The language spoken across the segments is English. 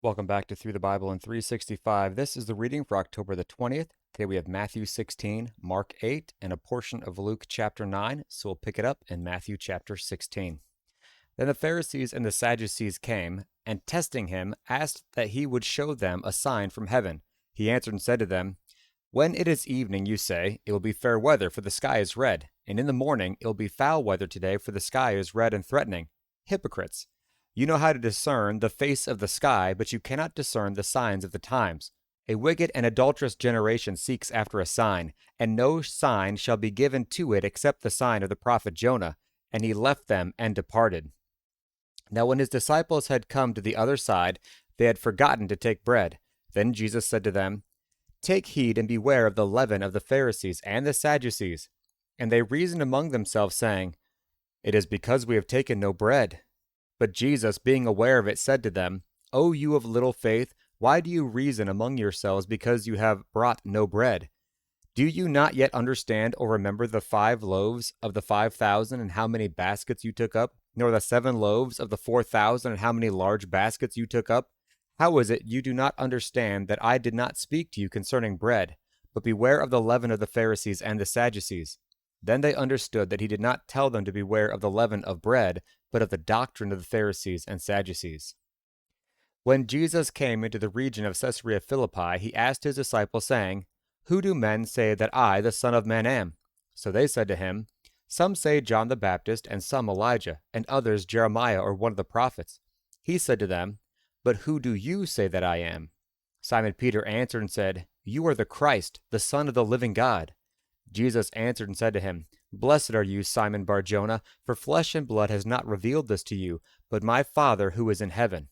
Welcome back to Through the Bible in 365. This is the reading for October the 20th. Today we have Matthew 16, Mark 8, and a portion of Luke chapter 9, so we'll pick it up in Matthew chapter 16. Then the Pharisees and the Sadducees came, and testing him, asked that he would show them a sign from heaven. He answered and said to them, "When it is evening, you say, it will be fair weather, for the sky is red, and in the morning it will be foul weather today, for the sky is red and threatening. Hypocrites! You know how to discern the face of the sky, but you cannot discern the signs of the times. A wicked and adulterous generation seeks after a sign, and no sign shall be given to it except the sign of the prophet Jonah. And he left them and departed. Now when his disciples had come to the other side, they had forgotten to take bread. Then Jesus said to them, Take heed and beware of the leaven of the Pharisees and the Sadducees. And they reasoned among themselves, saying, It is because we have taken no bread. But Jesus, being aware of it, said to them, O you of little faith, why do you reason among yourselves because you have brought no bread? Do you not yet understand or remember the 5 loaves of the 5,000 and how many baskets you took up, nor the 7 loaves of the 4,000 and how many large baskets you took up? How is it you do not understand that I did not speak to you concerning bread, but beware of the leaven of the Pharisees and the Sadducees? Then they understood that he did not tell them to beware of the leaven of bread, but of the doctrine of the Pharisees and Sadducees. When Jesus came into the region of Caesarea Philippi, he asked his disciples, saying, Who do men say that I, the Son of Man, am? So they said to him, Some say John the Baptist, and some Elijah, and others Jeremiah or one of the prophets. He said to them, But who do you say that I am? Simon Peter answered and said, You are the Christ, the Son of the living God. Jesus answered and said to him, Blessed are you, Simon Bar-Jonah, for flesh and blood has not revealed this to you, but my Father who is in heaven.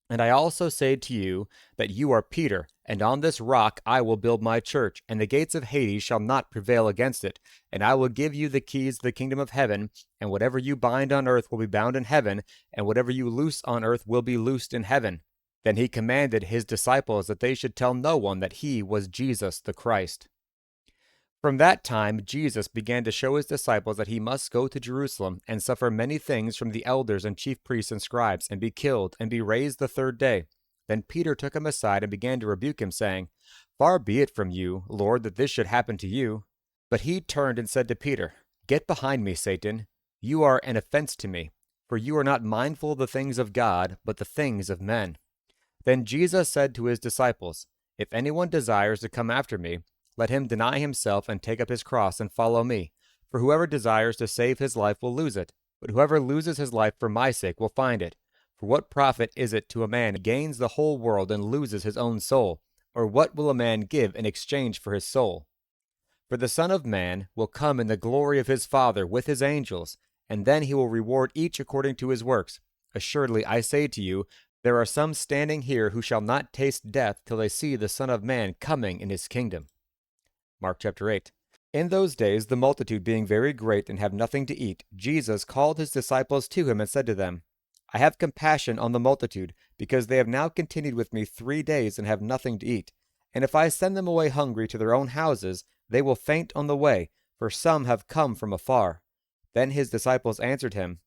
And I also say to you that you are Peter, and on this rock I will build my church, and the gates of Hades shall not prevail against it. And I will give you the keys of the kingdom of heaven, and whatever you bind on earth will be bound in heaven, and whatever you loose on earth will be loosed in heaven. Then he commanded his disciples that they should tell no one that he was Jesus the Christ. From that time Jesus began to show his disciples that he must go to Jerusalem and suffer many things from the elders and chief priests and scribes, and be killed, and be raised the third day. Then Peter took him aside and began to rebuke him, saying, Far be it from you, Lord, that this should happen to you. But he turned and said to Peter, Get behind me, Satan. You are an offense to me, for you are not mindful of the things of God, but the things of men. Then Jesus said to his disciples, If anyone desires to come after me, let him deny himself and take up his cross and follow me. For whoever desires to save his life will lose it, but whoever loses his life for my sake will find it. For what profit is it to a man who gains the whole world and loses his own soul? Or what will a man give in exchange for his soul? For the Son of Man will come in the glory of his Father with his angels, and then he will reward each according to his works. Assuredly, I say to you, there are some standing here who shall not taste death till they see the Son of Man coming in his kingdom. Mark chapter 8. In those days, the multitude being very great and have nothing to eat, Jesus called his disciples to him and said to them, I have compassion on the multitude, because they have now continued with me 3 days and have nothing to eat. And if I send them away hungry to their own houses, they will faint on the way, for some have come from afar. Then his disciples answered him,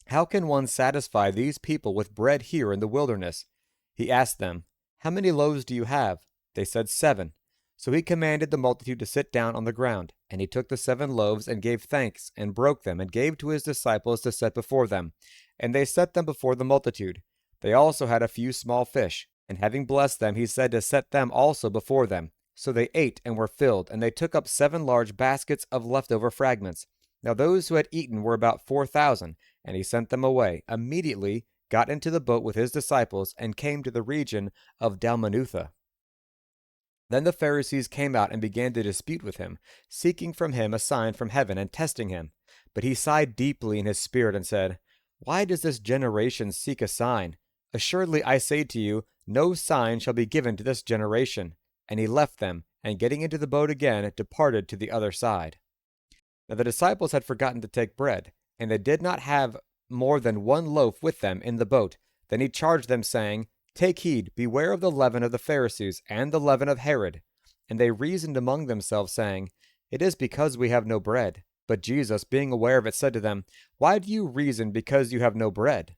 How can one satisfy these people with bread here in the wilderness? He asked them, How many loaves do you have? They said 7. So he commanded the multitude to sit down on the ground, and he took the 7 loaves and gave thanks, and broke them, and gave to his disciples to set before them. And they set them before the multitude. They also had a few small fish, and having blessed them, he said to set them also before them. So they ate and were filled, and they took up 7 large baskets of leftover fragments. Now those who had eaten were about 4,000, and he sent them away, immediately got into the boat with his disciples, and came to the region of Dalmanutha. Then the Pharisees came out and began to dispute with him, seeking from him a sign from heaven and testing him. But he sighed deeply in his spirit and said, Why does this generation seek a sign? Assuredly I say to you, no sign shall be given to this generation. And he left them, and getting into the boat again, departed to the other side. Now the disciples had forgotten to take bread, and they did not have more than 1 loaf with them in the boat. Then he charged them, saying, Take heed, beware of the leaven of the Pharisees and the leaven of Herod. And they reasoned among themselves, saying, It is because we have no bread. But Jesus, being aware of it, said to them, Why do you reason because you have no bread?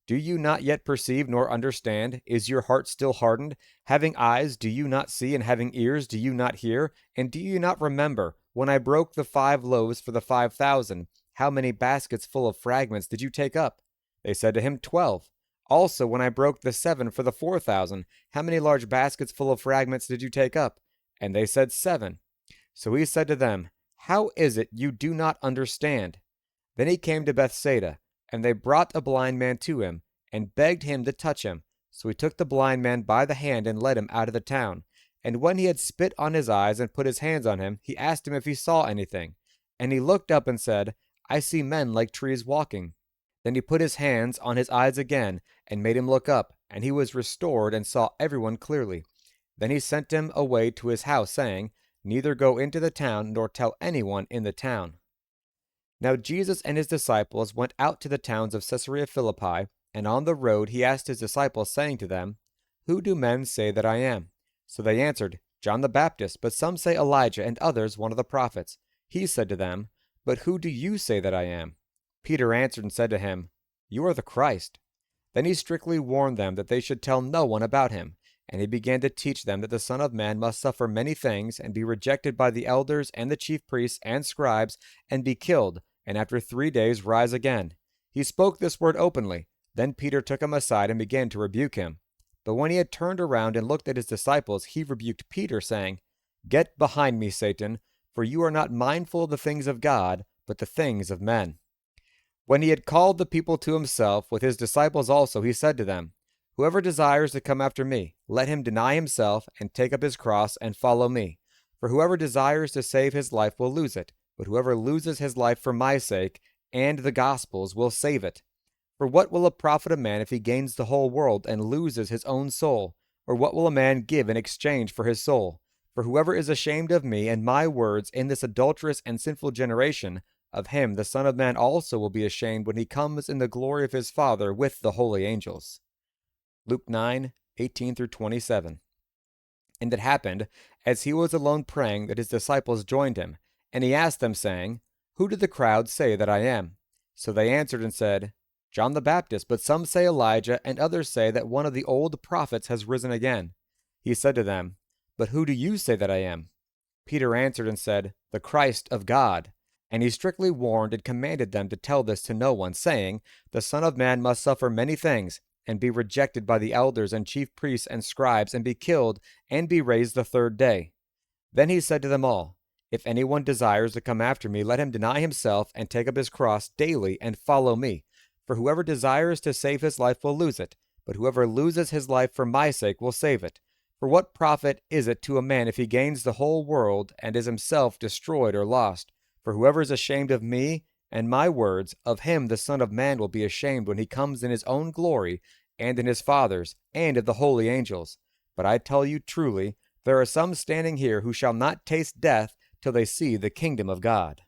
Do you not yet perceive nor understand? Is your heart still hardened? Having eyes, do you not see? And having ears, do you not hear? And do you not remember, when I broke the 5 loaves for the 5,000, how many baskets full of fragments did you take up? They said to him, 12. Also, when I broke the 7 for the 4,000, how many large baskets full of fragments did you take up? And they said, 7. So he said to them, How is it you do not understand? Then he came to Bethsaida, and they brought a blind man to him, and begged him to touch him. So he took the blind man by the hand and led him out of the town. And when he had spit on his eyes and put his hands on him, he asked him if he saw anything. And he looked up and said, I see men like trees walking. Then he put his hands on his eyes again, and made him look up, and he was restored and saw everyone clearly. Then he sent him away to his house, saying, Neither go into the town, nor tell anyone in the town. Now Jesus and his disciples went out to the towns of Caesarea Philippi, and on the road he asked his disciples, saying to them, Who do men say that I am? So they answered, John the Baptist, but some say Elijah, and others one of the prophets. He said to them, But who do you say that I am? Peter answered and said to him, You are the Christ. Then he strictly warned them that they should tell no one about him. And he began to teach them that the Son of Man must suffer many things, and be rejected by the elders and the chief priests and scribes, and be killed, and after 3 days rise again. He spoke this word openly. Then Peter took him aside and began to rebuke him. But when he had turned around and looked at his disciples, he rebuked Peter, saying, Get behind me, Satan, for you are not mindful of the things of God, but the things of men. When he had called the people to himself, with his disciples also, he said to them, Whoever desires to come after me, let him deny himself, and take up his cross, and follow me. For whoever desires to save his life will lose it, but whoever loses his life for my sake and the gospel's will save it. For what will it profit a man if he gains the whole world and loses his own soul? Or what will a man give in exchange for his soul? For whoever is ashamed of me and my words in this adulterous and sinful generation, of him the Son of Man also will be ashamed when he comes in the glory of his Father with the holy angels. Luke 9:18-27. And it happened, as he was alone praying, that his disciples joined him. And he asked them, saying, Who do the crowd say that I am? So they answered and said, John the Baptist, but some say Elijah, and others say that one of the old prophets has risen again. He said to them, But who do you say that I am? Peter answered and said, The Christ of God. And he strictly warned and commanded them to tell this to no one, saying, The Son of Man must suffer many things, and be rejected by the elders and chief priests and scribes, and be killed, and be raised the 3rd day. Then he said to them all, If anyone desires to come after me, let him deny himself, and take up his cross daily, and follow me. For whoever desires to save his life will lose it, but whoever loses his life for my sake will save it. For what profit is it to a man if he gains the whole world, and is himself destroyed or lost? For whoever is ashamed of me and my words, of him the Son of Man will be ashamed when he comes in his own glory, and in his Father's, and of the holy angels. But I tell you truly, there are some standing here who shall not taste death till they see the kingdom of God.